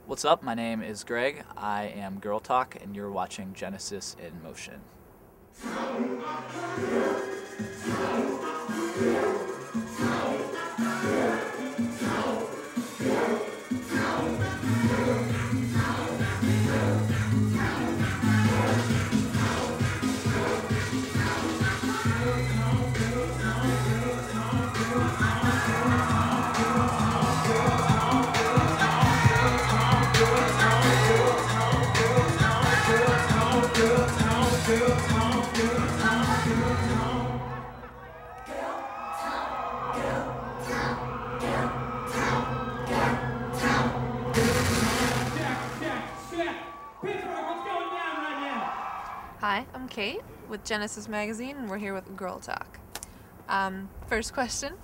What's up? My name is Greg. I am GirlTalk, and you're watching Genesis in Motion. Hi, I'm Kate with Genesis Magazine, and we're here with GirlTalk. First question.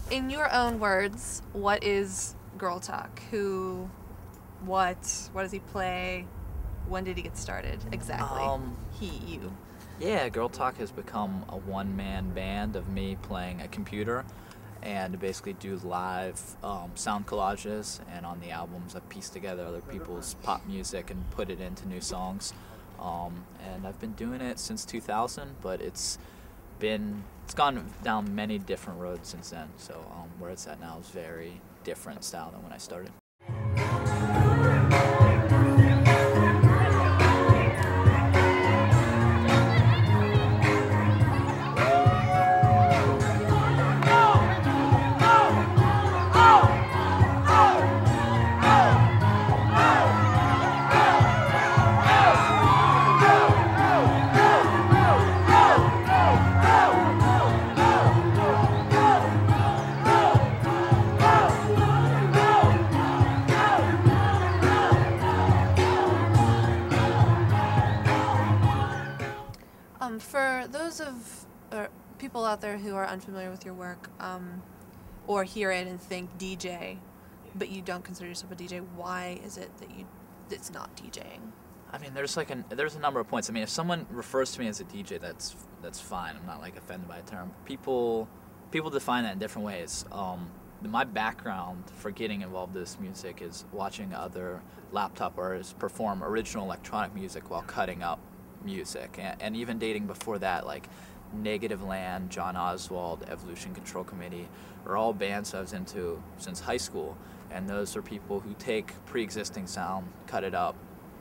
In your own words, what is GirlTalk? Who, what does he play? When did he get started? Exactly. You. Yeah, GirlTalk has become a one-man band of me playing a computer and basically do live sound collages, and on the albums I've pieced together other people's pop music and put it into new songs. And I've been doing it since 2000, but it's gone down many different roads since then. So where it's at now is very different style than when I started. For those people out there who are unfamiliar with your work, or hear it and think DJ, but you don't consider yourself a DJ, why is it that it's not DJing? I mean, there's a number of points. I mean, if someone refers to me as a DJ, that's fine. I'm not offended by the term. People define that in different ways. My background for getting involved in this music is watching other laptop artists perform original electronic music while cutting up music, and even dating before that, like Negative Land, John Oswald, Evolution Control Committee, are all bands I was into since high school, and those are people who take pre-existing sound, cut it up,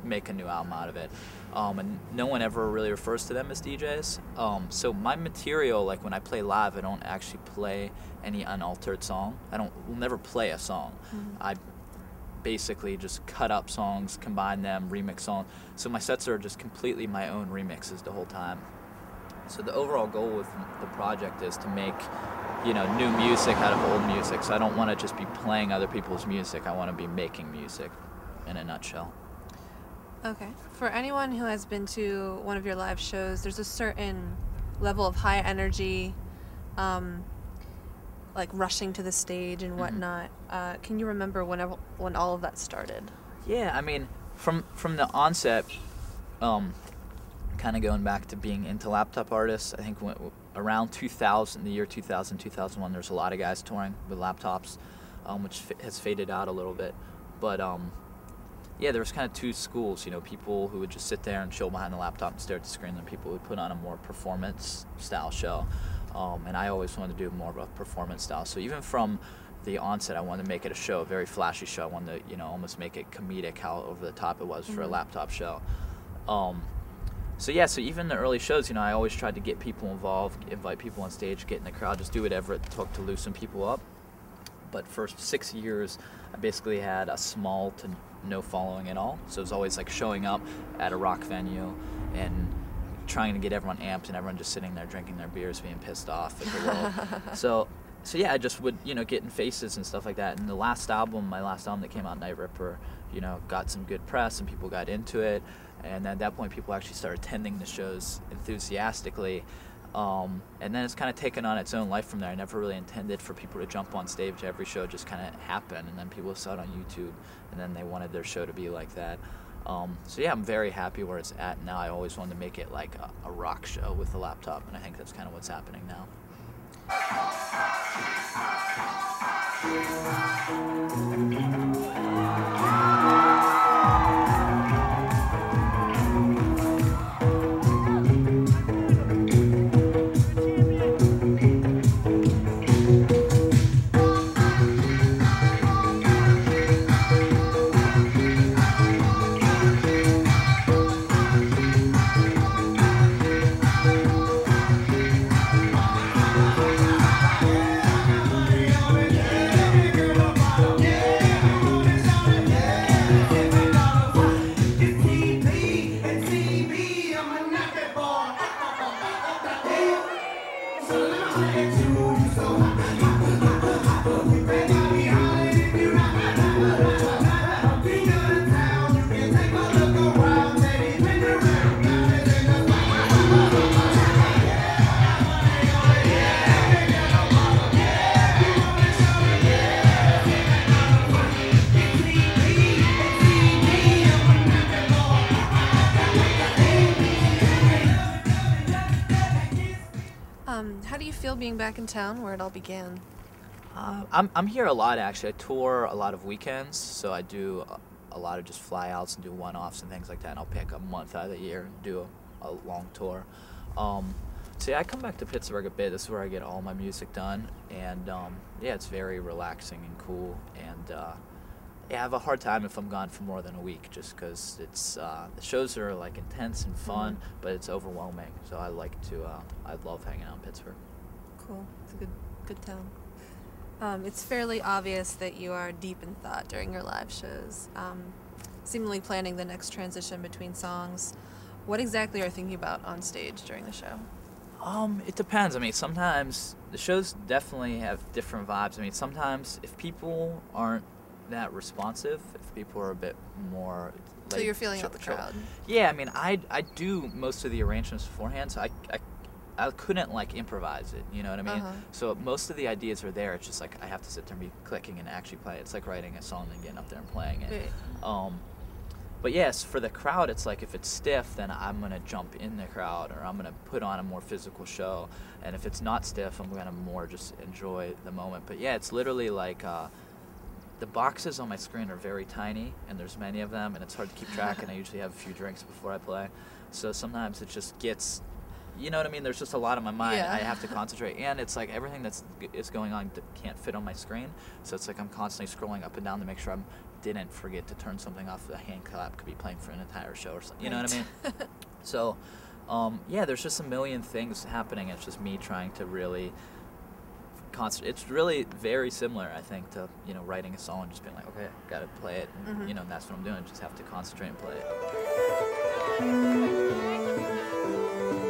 make a new album out of it, and no one ever really refers to them as DJs. So my material, like when I play live, I don't actually play any unaltered song. We'll never play a song. I basically just cut up songs, combine them, remix songs. So my sets are just completely my own remixes the whole time. So the overall goal with the project is to make, new music out of old music. So I don't want to just be playing other people's music. I want to be making music, in a nutshell. Okay. For anyone who has been to one of your live shows, there's a certain level of high energy, like rushing to the stage and whatnot. Can you remember when all of that started? Yeah, I mean, from the onset, kind of going back to being into laptop artists, I think around 2000, the year 2000, 2001, there's a lot of guys touring with laptops, which has faded out a little bit. But yeah, there was kind of two schools, people who would just sit there and chill behind the laptop and stare at the screen, and people who would put on a more performance-style show. And I always wanted to do more of a performance style. So even from the onset, I wanted to make it a show, a very flashy show. I wanted to, almost make it comedic how over the top it was for a laptop show. So even the early shows, I always tried to get people involved, invite people on stage, get in the crowd, just do whatever it took to loosen people up. But for 6 years, I basically had a small to no following at all. So it was always like showing up at a rock venue and trying to get everyone amped, and everyone just sitting there drinking their beers, being pissed off at the world. So yeah, I just would, get in faces and stuff like that. And my last album that came out, Night Ripper, got some good press and people got into it. And at that point, people actually started attending the shows enthusiastically. And then it's kind of taken on its own life from there. I never really intended for people to jump on stage every show. It just kind of happened, and then people saw it on YouTube, and then they wanted their show to be like that. So yeah, I'm very happy where it's at now. I always wanted to make it like a rock show with a laptop, and I think that's kind of what's happening now. being back in town, where it all began? I'm here a lot, actually. I tour a lot of weekends, so I do a lot of just fly-outs and do one-offs and things like that. And I'll pick a month out of the year and do a long tour. So yeah, I come back to Pittsburgh a bit. This is where I get all my music done, and yeah, it's very relaxing and cool. And yeah, I have a hard time if I'm gone for more than a week, just because it's the shows are like intense and fun, but it's overwhelming. So I love hanging out in Pittsburgh. Cool. It's a good town. It's fairly obvious that you are deep in thought during your live shows, seemingly planning the next transition between songs. What exactly are you thinking about on stage during the show? It depends. I mean, sometimes the shows definitely have different vibes. I mean, sometimes if people aren't that responsive, if people are a bit more So you're feeling out the crowd. Yeah, I mean, I do most of the arrangements beforehand, so I couldn't like improvise it, you know what I mean? So most of the ideas are there. It's just like I have to sit there and be clicking and actually play it. It's like writing a song and getting up there and playing it. Right. But yes, for the crowd, it's like if it's stiff, then I'm going to jump in the crowd, or I'm going to put on a more physical show. And if it's not stiff, I'm going to more just enjoy the moment. But yeah, it's literally like the boxes on my screen are very tiny, and there's many of them, and it's hard to keep track, and I usually have a few drinks before I play. So sometimes it just gets, you know what I mean? There's just a lot on my mind. Yeah. I have to concentrate. And it's like everything is going on can't fit on my screen. So it's like I'm constantly scrolling up and down to make sure I didn't forget to turn something off. The hand clap could be playing for an entire show or something. You know what I mean? So, yeah, there's just a million things happening. It's just me trying to really concentrate. It's really very similar, I think, to, you know, writing a song and just being like, okay, got to play it. And, you know, and that's what I'm doing. Just have to concentrate and play it.